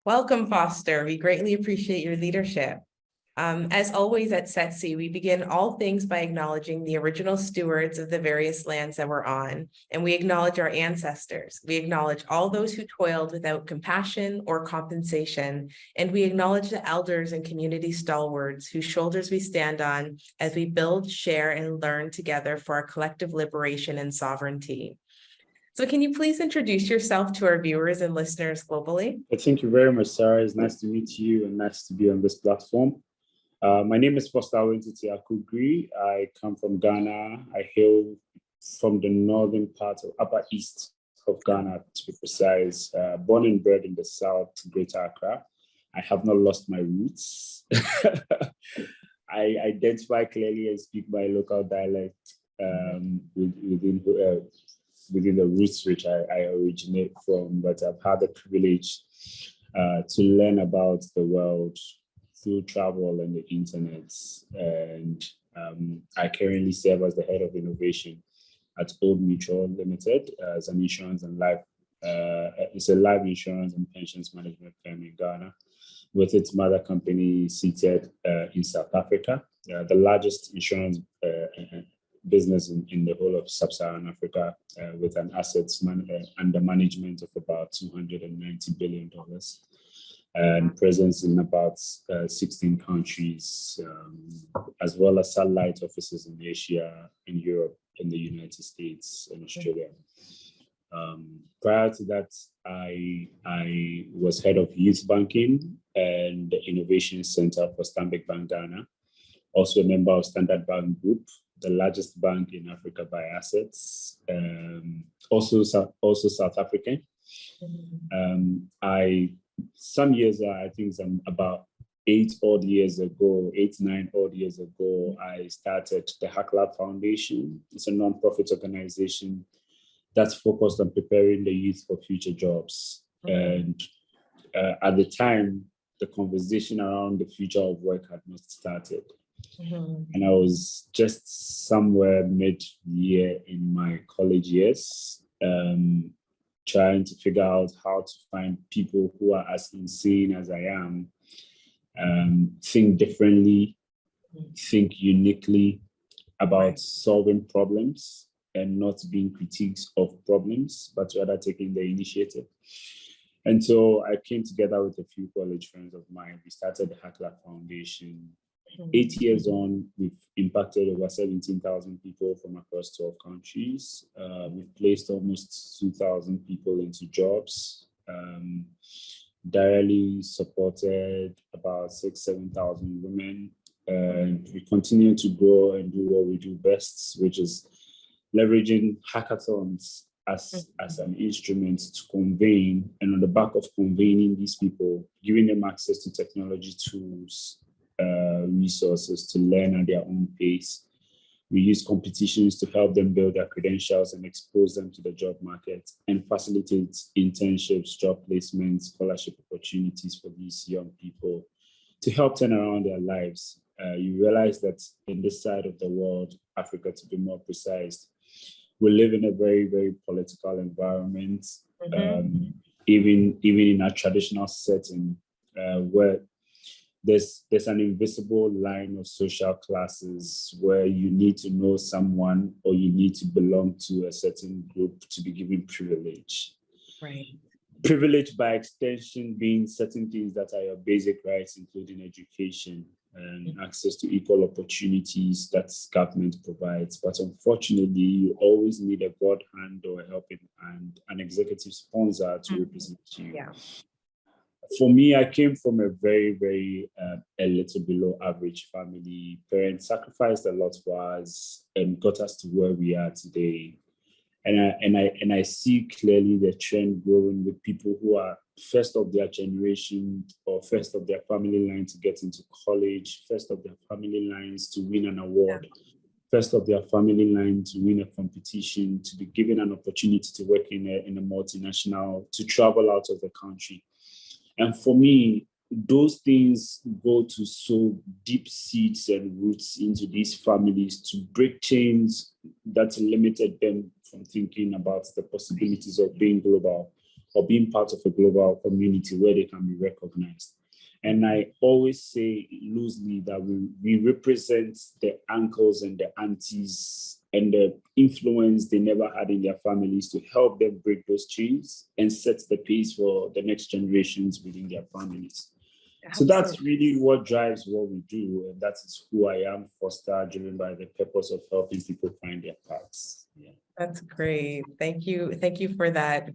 Welcome, Foster. We greatly appreciate your leadership. As always at SETC, we begin all things by acknowledging the original stewards of the various lands that we're on, and we acknowledge our ancestors. We acknowledge all those who toiled without compassion or compensation, and we acknowledge the elders and community stalwarts whose shoulders we stand on as we build, share, and learn together for our collective liberation and sovereignty. So can you please introduce yourself to our viewers and listeners globally? Thank you very much, Sarah. It's nice to meet you and nice to be on this platform. My name is Foster Awintiti Akugri. I come from Ghana. I hail from the northern part of Upper East of Ghana, to be precise. Born and bred in the South, Greater Accra. I have not lost my roots. I identify clearly and speak my local dialect within the roots which I originate from, but I've had the privilege to learn about the world through travel and the internet. And I currently serve as the head of innovation at Old Mutual Limited as an insurance and life. It's a life insurance and pensions management firm in Ghana, with its mother company seated in South Africa, the largest insurance business in the whole of sub-Saharan Africa, with an assets under management of about $290 billion and presence in about 16 countries, as well as satellite offices in Asia, in Europe, in the United States, and Australia. Prior to that, I was head of youth banking and the Innovation Center for Stanbic Bank Ghana, also a member of Standard Bank Group, the largest bank in Africa by assets, also South African. Some years, I think some about 9 odd years ago, I started the Hacklab Foundation. It's a non-profit organization that's focused on preparing the youth for future jobs. And at the time, the conversation around the future of work had not started. And I was just somewhere mid-year in my college years, trying to figure out how to find people who are as insane as I am, think differently, think uniquely about solving problems and not being critiques of problems, but rather taking the initiative. And so I came together with a few college friends of mine. We started the Hacklab Foundation. 8 years on, we've impacted over 17,000 people from across 12 countries. We've placed almost 2,000 people into jobs, directly supported about 7,000 women. And we continue to grow and do what we do best, which is leveraging hackathons as an instrument to convene, and on the back of convening these people, giving them access to technology tools, resources to learn at their own pace. We use competitions to help them build their credentials and expose them to the job market, and facilitate internships, job placements, scholarship opportunities for these young people to help turn around their lives. You realize that in this side of the world, Africa to be more precise, we live in a very, very political environment, even in a traditional setting where there's an invisible line of social classes where you need to know someone or you need to belong to a certain group to be given privilege. Right. Privilege by extension being certain things that are your basic rights, including education and access to equal opportunities that government provides. But unfortunately, you always need a God hand or a helping hand, an executive sponsor to represent you. Yeah. For me, I came from a very, very a little below average family. Parents sacrificed a lot for us and got us to where we are today. And I see clearly the trend growing with people who are first of their generation or first of their family line to get into college, first of their family lines to win an award, first of their family line to win a competition, to be given an opportunity to work in a multinational, to travel out of the country. And for me, those things go to sow deep seeds and roots into these families to break chains that limited them from thinking about the possibilities of being global, or being part of a global community where they can be recognized. And I always say loosely that we represent the uncles and the aunties and the influence they never had in their families to help them break those chains and set the pace for the next generations within their families. So that's really what drives what we do. And that is who I am, Foster, driven by the purpose of helping people find their paths. Yeah. That's great. Thank you. Thank you for that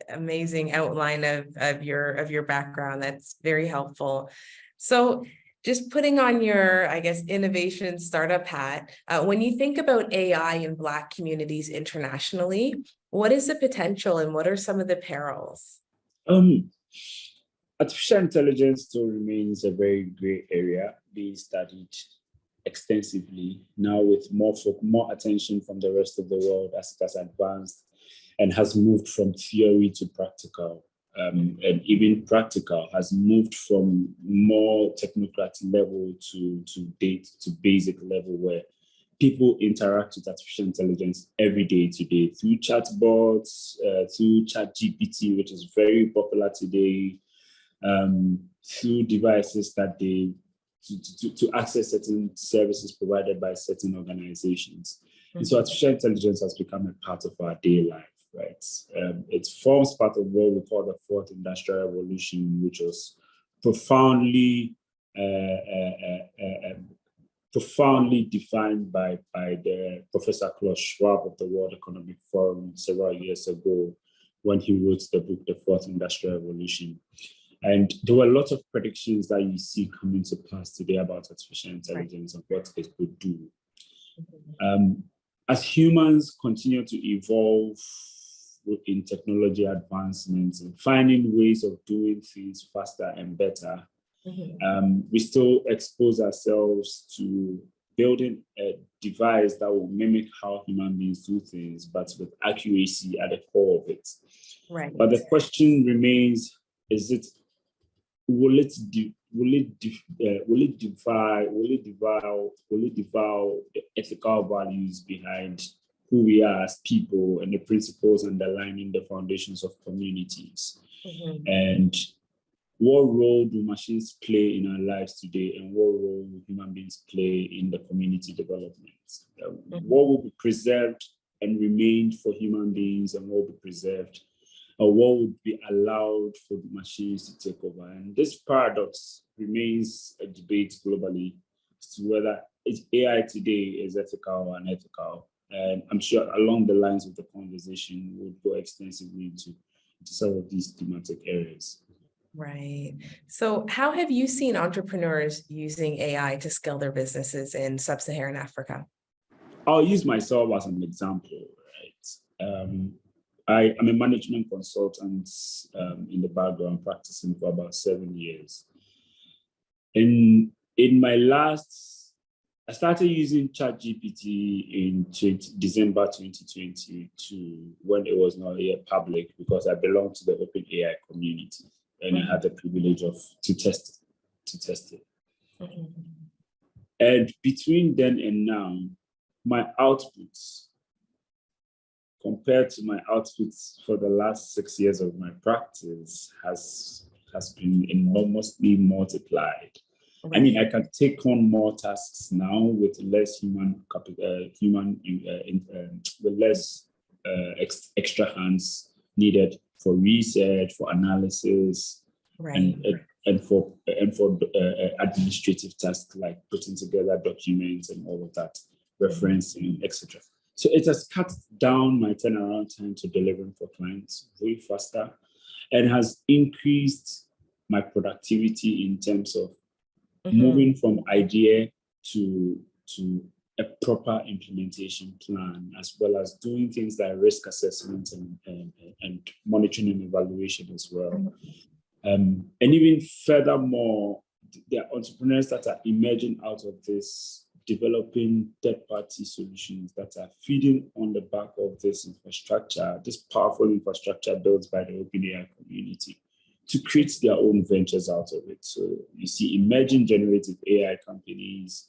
amazing outline of your background. That's very helpful. So just putting on your, I guess, innovation startup hat, when you think about AI in Black communities internationally, what is the potential and what are some of the perils? Artificial intelligence still remains a very gray area being studied extensively now with more attention from the rest of the world as it has advanced and has moved from theory to practical. And even practical has moved from more technocratic level to basic level where people interact with artificial intelligence every day today through chatbots, through ChatGPT, which is very popular today, through devices that they to access certain services provided by certain organizations. Mm-hmm. And so artificial intelligence has become a part of our daily life, right? It forms part of what we call the fourth industrial revolution, which was profoundly defined by the Professor Klaus Schwab of the World Economic Forum several years ago when he wrote the book, The Fourth Industrial Revolution. And there were a lot of predictions that you see coming to pass today about artificial intelligence and what it could do. As humans continue to evolve in technology advancements and finding ways of doing things faster and better, we still expose ourselves to building a device that will mimic how human beings do things, but with accuracy at the core of it. Right. But the question remains: will it devour the ethical values behind who we are as people and the principles underlining the foundations of communities? And what role do machines play in our lives today, and what role do human beings play in the community development? What will be preserved and remained for human beings, and what will be preserved or what would be allowed for the machines to take over? And this paradox remains a debate globally as to whether AI today is ethical or unethical. And I'm sure along the lines of the conversation, we'll go extensively into some of these thematic areas. Right. So how have you seen entrepreneurs using AI to scale their businesses in sub-Saharan Africa? I'll use myself as an example, right? I am a management consultant in the background, practicing for about 7 years. In my I started using ChatGPT in December 2022 when it was not yet public, because I belong to the OpenAI community and I had the privilege to test it. And between then and now, my outputs, compared to my outputs for the last 6 years of my practice, has been enormously multiplied. Right. I mean, I can take on more tasks now with less with less extra hands needed for research, for analysis, right. and for administrative tasks like putting together documents and all of that, referencing, etc. So it has cut down my turnaround time to delivering for clients way faster, and has increased my productivity in terms of moving from idea to a proper implementation plan, as well as doing things like risk assessment and monitoring and evaluation as well. And even furthermore, there are entrepreneurs that are emerging out of this, developing third-party solutions that are feeding on the back of this infrastructure, this powerful infrastructure built by the OpenAI community, to create their own ventures out of it. So you see emerging generative AI companies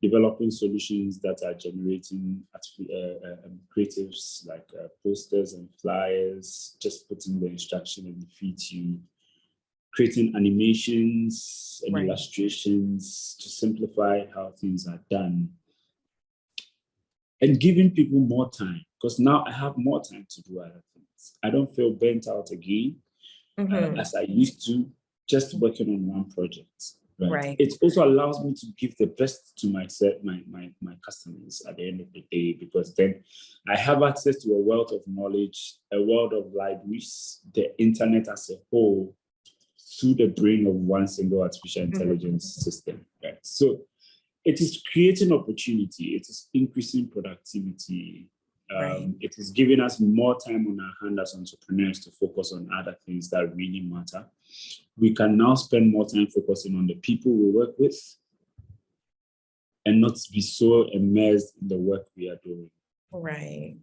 developing solutions that are generating creatives like posters and flyers, just putting the instruction and it feeds you, creating animations and illustrations to simplify how things are done, and giving people more time, because now I have more time to do other things. I don't feel burnt out again as I used to, just working on one project. Right. It also allows me to give the best to my customers at the end of the day, because then I have access to a wealth of knowledge, a world of libraries, the internet as a whole, through the brain of one single artificial intelligence system. Right. So it is creating opportunity. It is increasing productivity. It is giving us more time on our hand as entrepreneurs to focus on other things that really matter. We can now spend more time focusing on the people we work with and not be so immersed in the work we are doing. Right.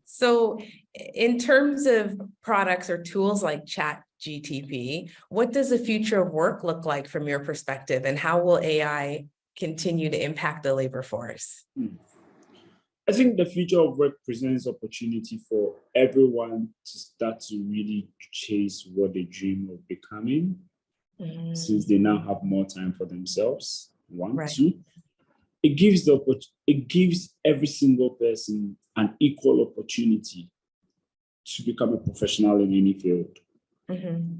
So in terms of products or tools like ChatGPT, what does the future of work look like from your perspective, and how will AI continue to impact the labor force? I think the future of work presents opportunity for everyone to start to really chase what they dream of becoming, since they now have more time for themselves. One, two, it gives every single person an equal opportunity to become a professional in any field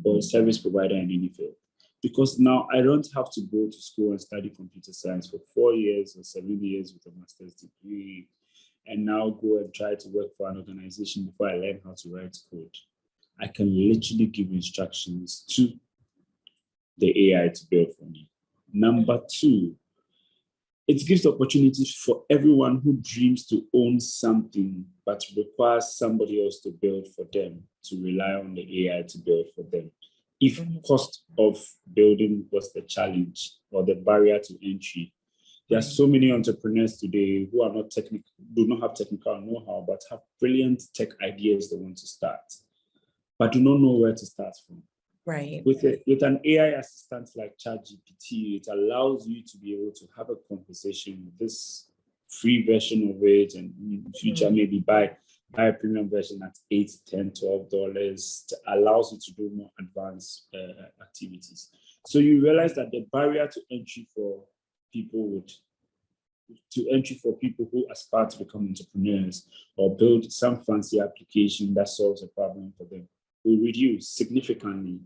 or a service provider in any field. Because now I don't have to go to school and study computer science for 4 years or 7 years with a master's degree, and now go and try to work for an organization before I learn how to write code. I can literally give instructions to the AI to build for me. Number two, it gives opportunities for everyone who dreams to own something but requires somebody else to build for them, to rely on the AI to build for them. If cost of building was the challenge or the barrier to entry, there are so many entrepreneurs today who are not technical, do not have technical know-how, but have brilliant tech ideas they want to start, but do not know where to start from. Right. With an AI assistant like ChatGPT, it allows you to be able to have a conversation with this free version of it, and in the future maybe buy a premium version at $8, $10, $12. It allows you to do more advanced activities. So you realize that the barrier to entry for people who aspire to become entrepreneurs or build some fancy application that solves a problem for them will reduce significantly.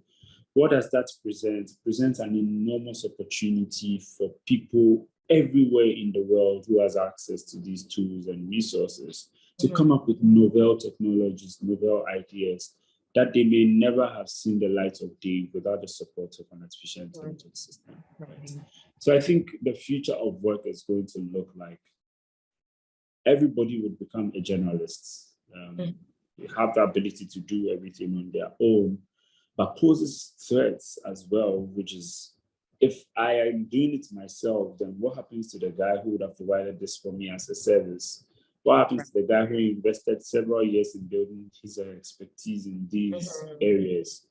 What does that present? It presents an enormous opportunity for people everywhere in the world who has access to these tools and resources to come up with novel technologies, novel ideas that they may never have seen the light of day without the support of an artificial intelligence system. Right? So I think the future of work is going to look like everybody would become a generalist. They have the ability to do everything on their own, but poses threats as well, which is, if I am doing it myself, then what happens to the guy who would have provided this for me as a service? What happens to the guy who invested several years in building his expertise in these areas?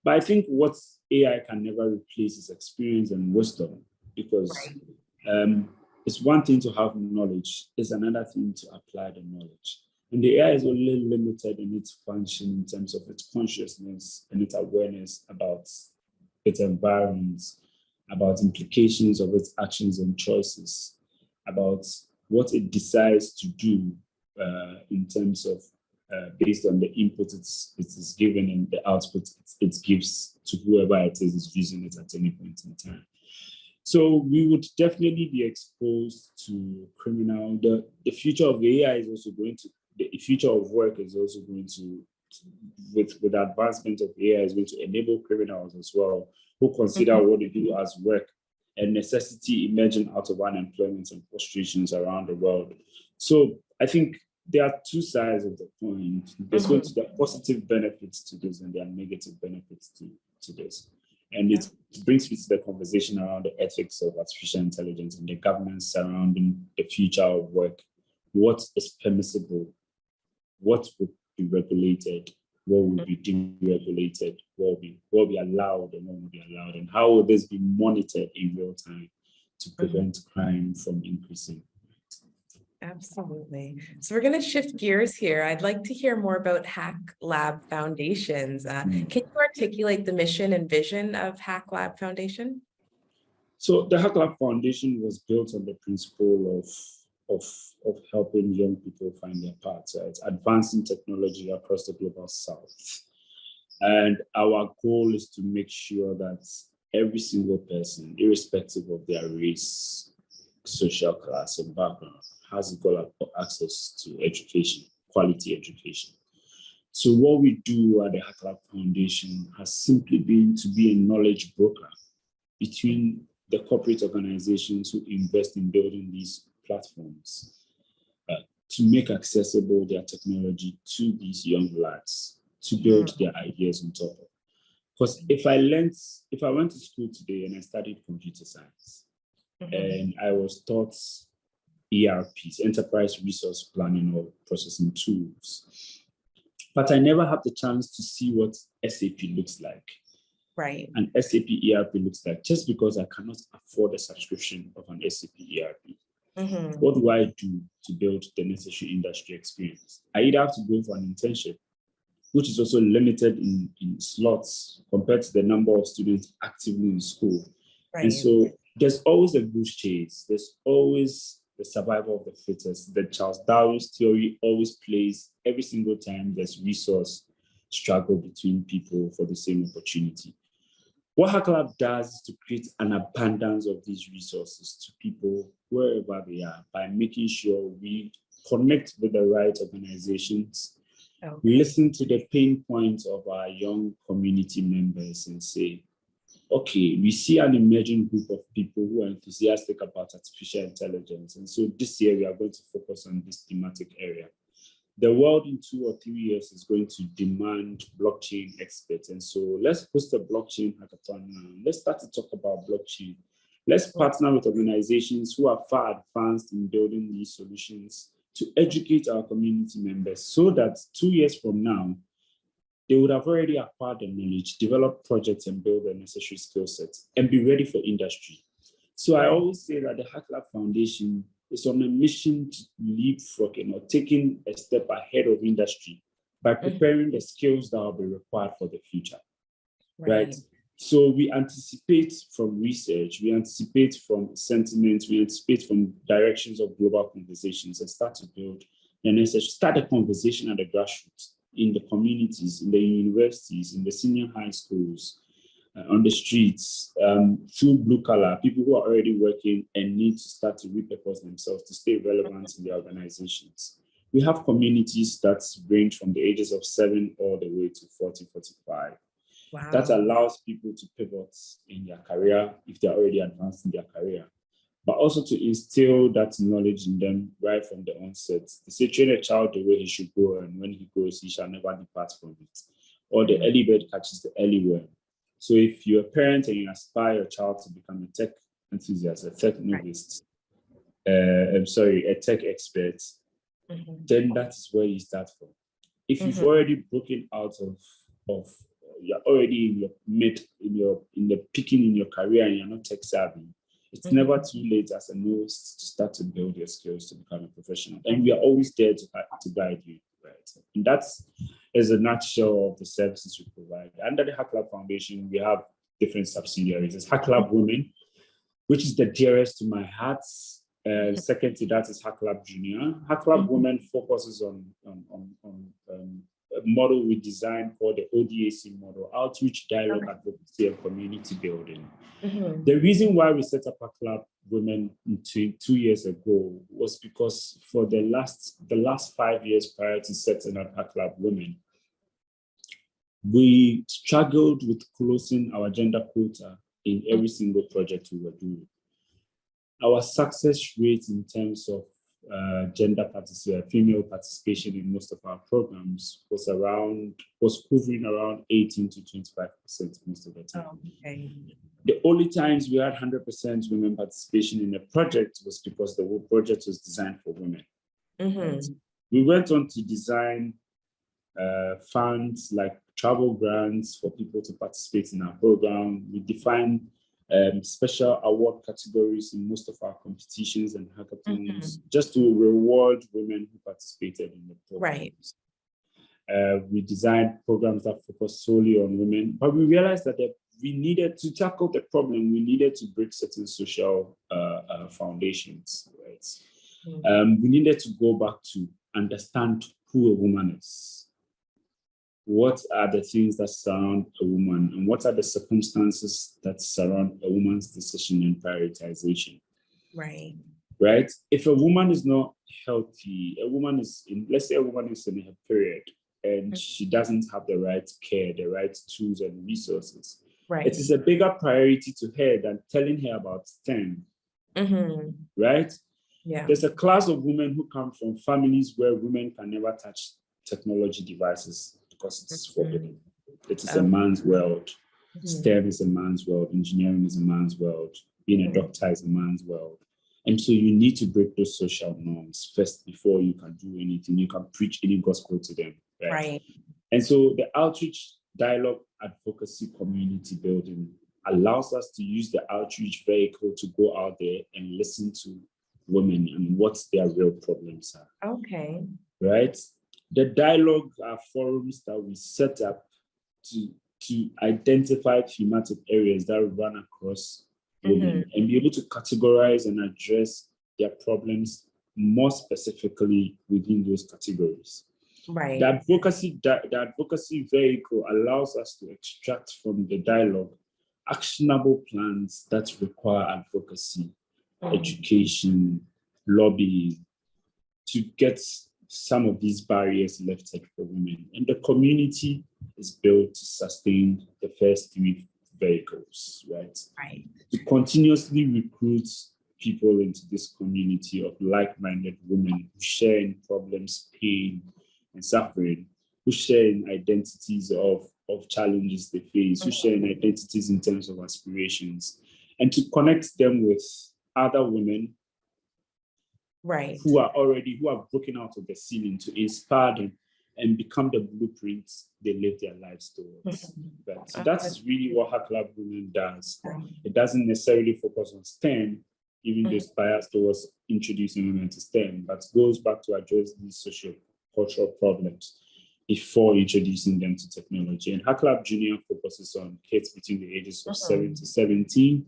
But I think what AI can never replace is experience and wisdom, because it's one thing to have knowledge, it's another thing to apply the knowledge. And the AI is only limited in its function in terms of its consciousness and its awareness about its environment, about implications of its actions and choices, about what it decides to do in terms of based on the input it is given and the output it gives to whoever it is using it at any point in time. So we would definitely be exposed to criminal. The future of the AI is also going to, the future of work is also going to, with the advancement of AI, is going to enable criminals as well, who consider what they do as work a necessity emerging out of unemployment and frustrations around the world. So I think there are two sides of the coin. There's going to be positive benefits to this and there are negative benefits to this. And it brings me to the conversation around the ethics of artificial intelligence and the governance surrounding the future of work. What is permissible? What would be regulated? What will be deregulated? What will be allowed and what will be allowed? And how will this be monitored in real time to prevent crime from increasing. Absolutely. So we're going to shift gears here. I'd like to hear more about Hacklab Foundations. Can you articulate the mission and vision of Hacklab Foundation? So the Hacklab Foundation was built on the principle of helping young people find their paths, right? Advancing technology across the global south. And our goal is to make sure that every single person, irrespective of their race, social class, and background, has equal access to education, quality education. So what we do at the Hacklab Foundation has simply been to be a knowledge broker between the corporate organizations who invest in building these platforms to make accessible their technology to these young lads to build their ideas on top of. Because if I went to school today and I studied computer science, and I was taught ERPs, enterprise resource planning or processing tools, but I never had the chance to see what SAP looks like. Right. An SAP ERP looks like, just because I cannot afford a subscription of an SAP ERP. What do I do to build the necessary industry experience? I either have to go for an internship, which is also limited in slots compared to the number of students actively in school. Right. And so there's always a goose chase. There's always the survival of the fittest. The Charles Darwin's theory always plays every single time there's resource struggle between people for the same opportunity. What Hacklab does is to create an abundance of these resources to people wherever they are by making sure we connect with the right organizations, listen to the pain points of our young community members and say, okay, we see an emerging group of people who are enthusiastic about artificial intelligence. And so this year we are going to focus on this thematic area. The world in 2 or 3 years is going to demand blockchain experts. And so let's host a blockchain hackathon now. Let's start to talk about blockchain. Let's partner with organizations who are far advanced in building these solutions to educate our community members so that 2 years from now, they would have already acquired the knowledge, developed projects and build the necessary skill sets and be ready for industry. So I always say that the Hacklab Foundation is on a mission to leapfrogging or taking a step ahead of industry by preparing the skills that will be required for the future, right? So we anticipate from research, we anticipate from sentiments, we anticipate from directions of global conversations and start to build the necessary, start a conversation at the grassroots, in the communities, in the universities, in the senior high schools, on the streets, through blue collar, people who are already working and need to start to repurpose themselves to stay relevant in their organizations. We have communities that range from the ages of 7 all the way to 40, 45. Wow. That allows people to pivot in their career if they're already advanced in their career, but also to instill that knowledge in them right from the onset. They say, train a child the way he should go, and when he goes, he shall never depart from it. Or the early bird catches the early worm. So if you're a parent and you aspire your child to become a tech enthusiast, a tech novice, a tech expert, then that is where you start from. If you've already broken out of you're already in the peaking in your career and you're not tech savvy, it's never too late as a novice to start to build your skills to become a professional. And we are always there to guide you, right? And that's is a nutshell of the services we provide. Under the Hacklab Foundation, we have different subsidiaries. There's Hacklab Women, which is the dearest to my heart. Second to that is Hacklab Junior. Hacklab Women focuses on a model we designed called the ODAC model, Outreach, Dialogue, Advocacy, and Community Building. The reason why we set up Hacklab Women 2 years ago was because for the last 5 years prior to setting up Hacklab Women, we struggled with closing our gender quota in every single project we were doing. Our success rate in terms of female participation in most of our programs was hovering around 18 to 25% most of the time. The only times we had 100% women participation in a project was because the whole project was designed for women. Right? We went on to design funds like travel grants for people to participate in our program. We defined special award categories in most of our competitions and hackathons, just to reward women who participated in the programs. Right. We designed programs that focus solely on women, but we realized that we needed to tackle the problem. We needed to break certain social foundations, right? We needed to go back to understand who a woman is. What are the things that surround a woman, and what are the circumstances that surround a woman's decision and prioritization? Right. Right? If a woman is not healthy, let's say a woman is in her period and she doesn't have the right care, the right tools and resources. Right. It is a bigger priority to her than telling her about STEM. Right? Yeah. There's a class of women who come from families where women can never touch technology devices because it's forbidden. It is a man's world. STEM is a man's world. Engineering is a man's world. Being a doctor is a man's world. And so you need to break those social norms first before you can do anything. You can preach any gospel to them. Right. And so the outreach, dialogue, advocacy, community building allows us to use the outreach vehicle to go out there and listen to women and what their real problems are. Okay. Right? The dialogue are forums that we set up to identify thematic areas that run across women and be able to categorize and address their problems more specifically within those categories. Right. The advocacy vehicle allows us to extract from the dialogue actionable plans that require advocacy, education, lobbying, to get some of these barriers lifted for women. And the community is built to sustain the first three vehicles, right? Right. To continuously recruit people into this community of like-minded women who share in problems, pain, and suffering, who share in identities of challenges they face, who share in identities in terms of aspirations, and to connect them with other women who have broken out of the ceiling, to inspire them and become the blueprints they live their lives towards. Right? So that is really what Hacklab Women does. It doesn't necessarily focus on STEM, even though it's biased towards introducing women to STEM, but goes back to address these social cultural problems before introducing them to technology. And Hacklab Junior focuses on kids between the ages of 7 to 17,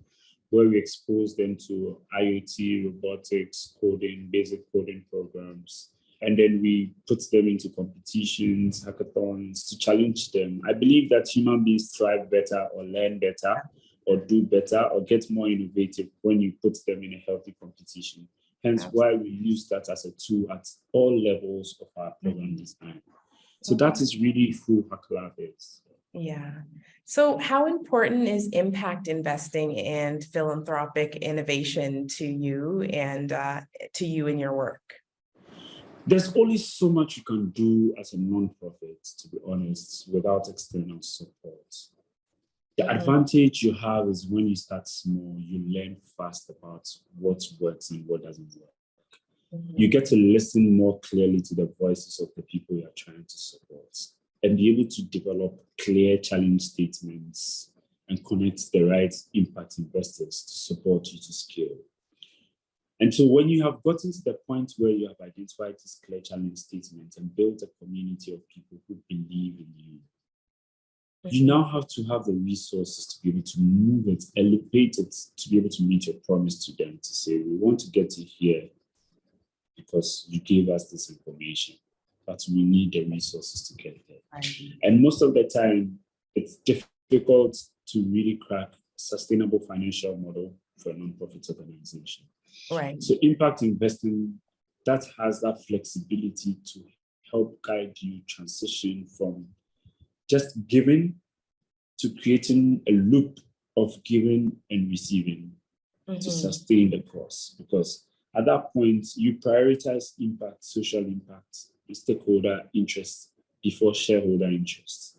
where we expose them to IoT, robotics, coding, basic coding programs. And then we put them into competitions, hackathons to challenge them. I believe that human beings thrive better or learn better or do better or get more innovative when you put them in a healthy competition. Hence why we use that as a tool at all levels of our program design. So that is really who Hacklab is. Yeah. So how important is impact investing and philanthropic innovation to you and in your work? There's only so much you can do as a nonprofit, to be honest, without external support. The advantage you have is when you start small, you learn fast about what works and what doesn't work. You get to listen more clearly to the voices of the people you're trying to support and be able to develop clear challenge statements and connect the right impact investors to support you to scale. And so when you have gotten to the point where you have identified this clear challenge statement and built a community of people who believe in you, you now have to have the resources to be able to move it, elevate it, to be able to meet your promise to them, to say, we want to get you here because you gave us this information, but we need the resources to get there. And most of the time, it's difficult to really crack a sustainable financial model for a nonprofit organization. Right. So impact investing, that has that flexibility to help guide you transition from just giving to creating a loop of giving and receiving to sustain the cause. Because at that point, you prioritize impact, social impact, and stakeholder interests before shareholder interests.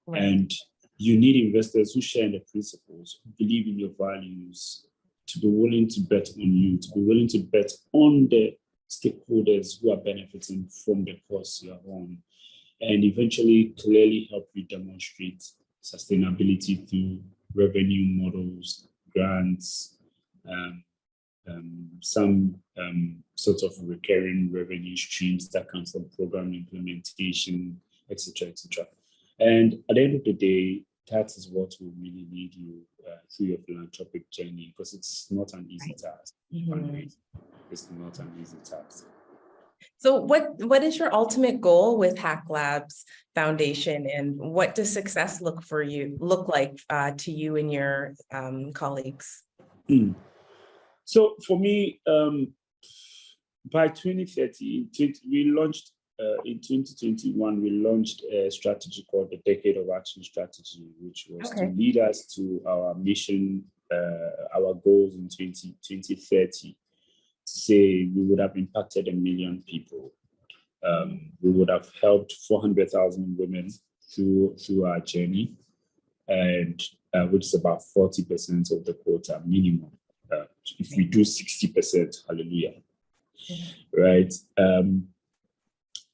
Right. And you need investors who share in the principles, who believe in your values, to be willing to bet on you, to be willing to bet on the stakeholders who are benefiting from the cause you are on, and eventually clearly help you demonstrate sustainability through revenue models, grants, some sort of recurring revenue streams that come from program implementation, etc., etc. And at the end of the day, that is what will really lead you through your philanthropic journey, because it's not an easy task. It's not an easy task. So what is your ultimate goal with Hacklab's foundation, and what does success look like to you and your colleagues? So for me, by 2030, we launched in 2021, we launched a strategy called the Decade of Action Strategy, which was to lead us to our mission, our goals in 2030. Say we would have impacted 1 million people. We would have helped 400,000 women through our journey, and which is about 40% of the quota minimum. If we do 60%, hallelujah. Right?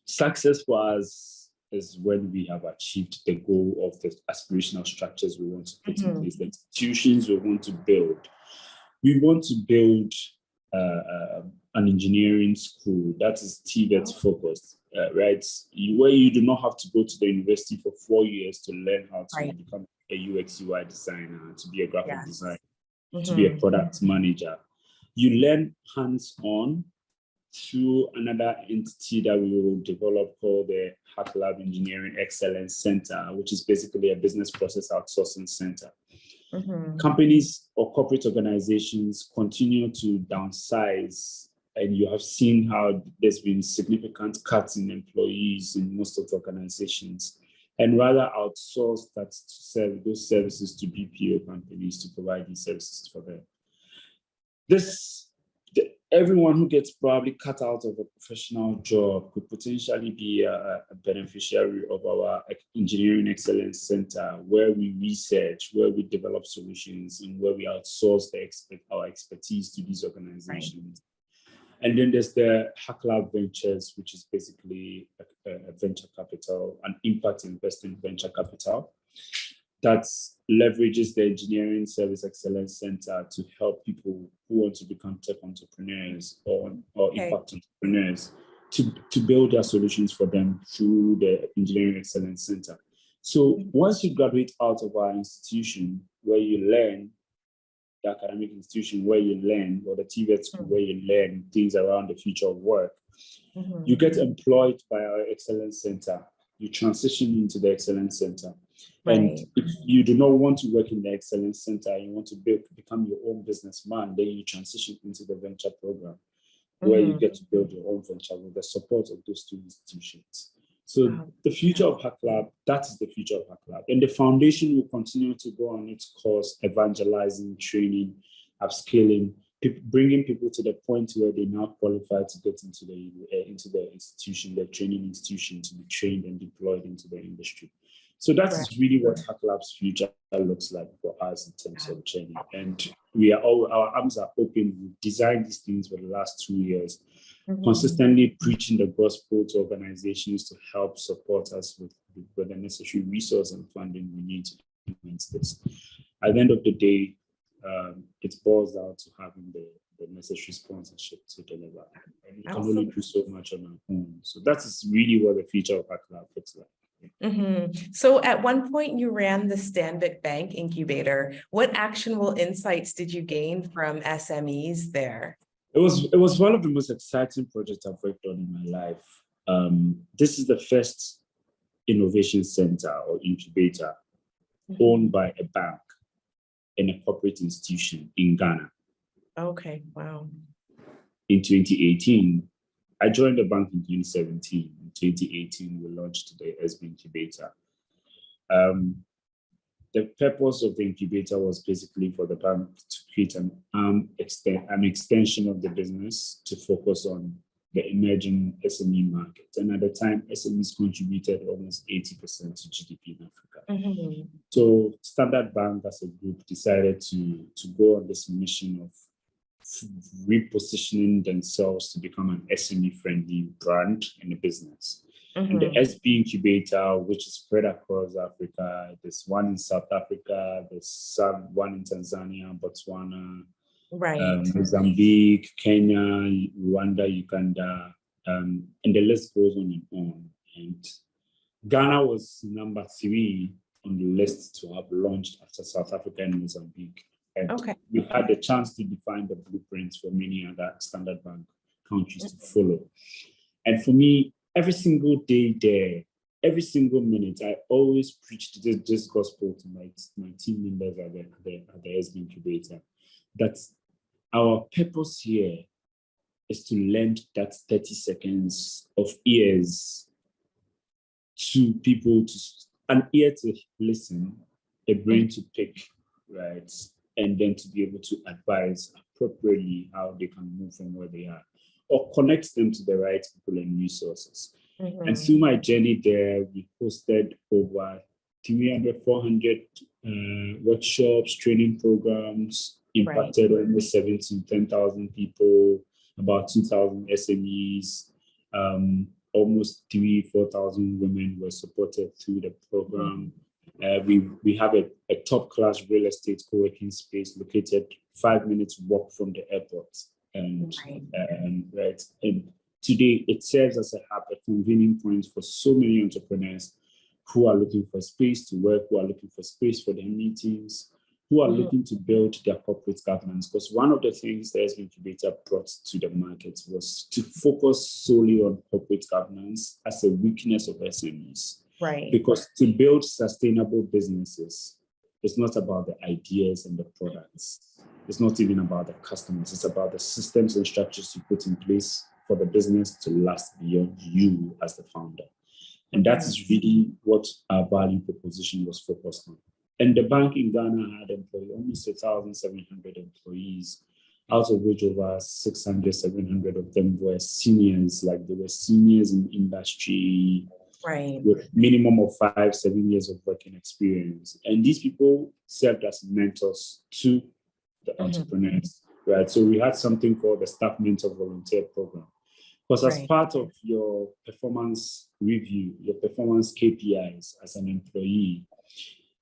Success for us is when we have achieved the goal of the aspirational structures we want to put in place, the institutions we want to build. We want to build an engineering school that is TVET focused, right? Where you do not have to go to the university for 4 years to learn how to become a UX UI designer, to be a graphic designer, to be a product manager. You learn hands-on through another entity that we will develop called the Hacklab Engineering Excellence Center, which is basically a business process outsourcing center. Companies or corporate organizations continue to downsize, and you have seen how there's been significant cuts in employees in most of the organizations, and rather outsource that to serve those services to BPO companies to provide these services for them. Everyone who gets probably cut out of a professional job could potentially be a beneficiary of our Engineering Excellence Center, where we research, where we develop solutions, and where we outsource our expertise to these organizations. And then there's the Hacklab Ventures, which is basically a venture capital, an impact investing venture capital that leverages the Engineering Service Excellence Center to help people who want to become tech entrepreneurs or impact entrepreneurs to build their solutions for them through the Engineering Excellence Center. So once you graduate out of our institution, where you learn, the academic institution where you learn, or the TVET school where you learn things around the future of work, you get employed by our Excellence Center. You transition into the Excellence Center. And if you do not want to work in the Excellence Center, you want to become your own businessman, then you transition into the venture program, where you get to build your own venture with the support of those two institutions. So the future of Hacklab, that is the future of Hacklab. And the foundation will continue to go on its course, evangelizing, training, upscaling, bringing people to the point where they now qualify to get into the institution, the training institution, to be trained and deployed into the industry. So that is really what Hacklab's future looks like for us in terms of journey. And our arms are open. We've designed these things for the last 2 years, consistently preaching the gospel to organizations to help support us with the necessary resource and funding we need to implement this. At the end of the day, it boils down to having the necessary sponsorship to deliver. And we can only do so much on our own. So that is really what the future of Hacklab looks like. So at one point you ran the Stanbic Bank incubator. What actionable insights did you gain from SMEs there? It was one of the most exciting projects I've worked on in my life. This is the first innovation center or incubator owned by a bank and a corporate institution in Ghana. Okay, wow. In 2018, I joined the bank in 2017. In 2018, we launched the SB Incubator. The purpose of the incubator was basically for the bank to create an extension of the business to focus on the emerging SME market. And at the time, SMEs contributed almost 80% to GDP in Africa. So Standard Bank as a group decided to go on this mission of repositioning themselves to become an SME-friendly brand in the business. And the SB incubator, which is spread across Africa. There's one in South Africa, there's some one in Tanzania, Botswana, Mozambique, Kenya, Rwanda, Uganda, and the list goes on and on. And Ghana was number 3 on the list to have launched after South Africa and Mozambique. And we had the chance to define the blueprints for many other Standard Bank countries to follow. And for me, every single day there, every single minute, I always preached this gospel to my team members at the SB incubator, that our purpose here is to lend that 30 seconds of ears to people, to an ear to listen, a brain to pick, right? And then to be able to advise appropriately how they can move from where they are, or connect them to the right people and resources. And through my journey there, we hosted over 300, 400 workshops, training programs, impacted almost 7,000 to 10,000 people, about 2,000 SMEs, almost 3,000 to 4,000 women were supported through the program. We have a top-class real estate co-working space located 5 minutes walk from the airport. And today it serves as a hub, a convening point for so many entrepreneurs who are looking for space to work, who are looking for space for their meetings, who are looking to build their corporate governance. Because one of the things the SB Incubator brought to the market was to focus solely on corporate governance as a weakness of SMEs. Because to build sustainable businesses, it's not about the ideas and the products. It's not even about the customers. It's about the systems and structures you put in place for the business to last beyond you as the founder. And that is really what our value proposition was focused on. And the bank in Ghana had almost 1,700 employees, out of which over 600, 700 of them were seniors, like they were seniors in industry, with minimum of 5, 7 years of working experience. And these people served as mentors to the entrepreneurs, right? So we had something called the Staff Mentor Volunteer Program. Because as part of your performance review, your performance KPIs as an employee,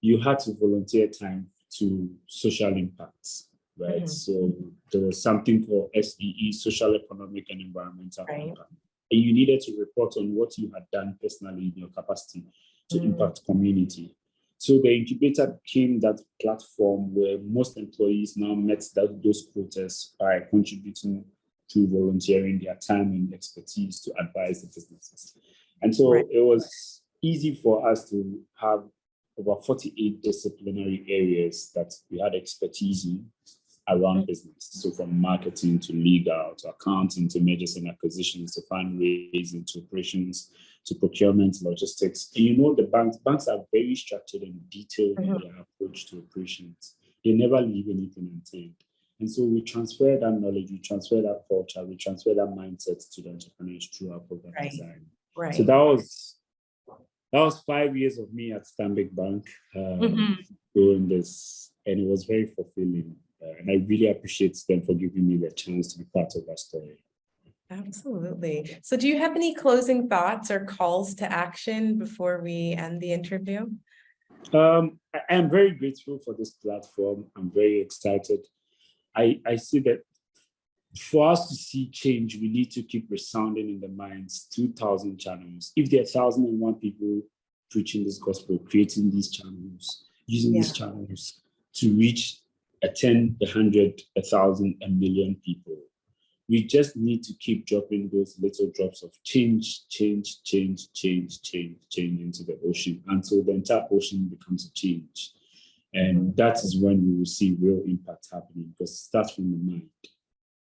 you had to volunteer time to social impacts, right? So there was something called SEE, Social, Economic, and Environmental Impact. And you needed to report on what you had done personally in your capacity to impact community. So the incubator became that platform where most employees now met those quotas by contributing to volunteering their time and expertise to advise the businesses. And so it was easy for us to have over 48 disciplinary areas that we had expertise in around business. So from marketing to legal, to accounting, to mergers and acquisitions, to fundraising, to operations, to procurement, logistics. And you know, the banks are very structured and detailed in their approach to operations. They never leave anything unturned. And so we transfer that knowledge, we transfer that culture, we transfer that mindset to the entrepreneurs through our program design. So that was 5 years of me at Stanbic Bank doing this, and it was very fulfilling. And I really appreciate them for giving me the chance to be part of that story. Absolutely. So do you have any closing thoughts or calls to action before we end the interview? I am very grateful for this platform. I'm very excited. I see that for us to see change, we need to keep resounding in the minds 2,000 channels. If there are 1,001 people preaching this gospel, creating these channels, using these channels to reach 10, 100, 1,000, 1 million people, we just need to keep dropping those little drops of change into the ocean until the entire ocean becomes a change. And that is when we will see real impact happening, because it starts from the mind.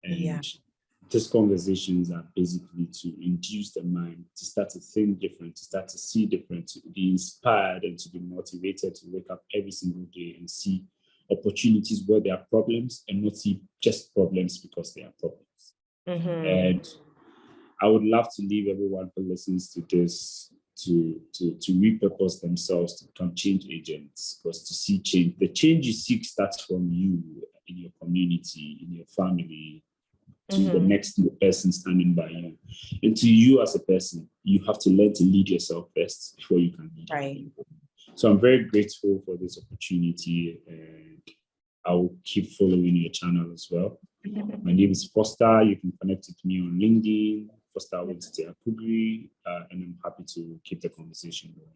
And these conversations are basically to induce the mind to start to think different, to start to see different, to be inspired and to be motivated to wake up every single day and see opportunities where there are problems and not see just problems because there are problems. And I would love to leave everyone who listens to this to repurpose themselves to become change agents, because to see change, the change you seek starts from you, in your community, in your family, to the next person standing by you. And to you as a person, you have to learn to lead yourself first before you can lead other people. So I'm very grateful for this opportunity, and I'll keep following your channel as well. My name is Foster. You can connect with me on LinkedIn, Foster Awintiti Akugri, and I'm happy to keep the conversation going.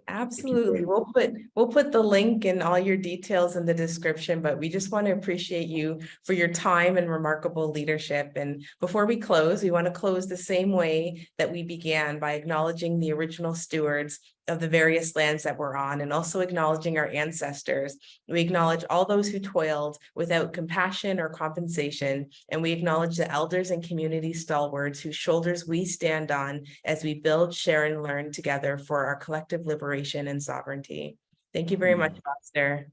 Absolutely. We'll put the link and all your details in the description, but we just want to appreciate you for your time and remarkable leadership. And before we close, we want to close the same way that we began, by acknowledging the original stewards of the various lands that we're on, and also acknowledging our ancestors. We acknowledge all those who toiled without compassion or compensation, and we acknowledge the elders and community stalwarts whose shoulders we stand on as we build, share, and learn together for our collective liberation and sovereignty. Thank you very much, Foster.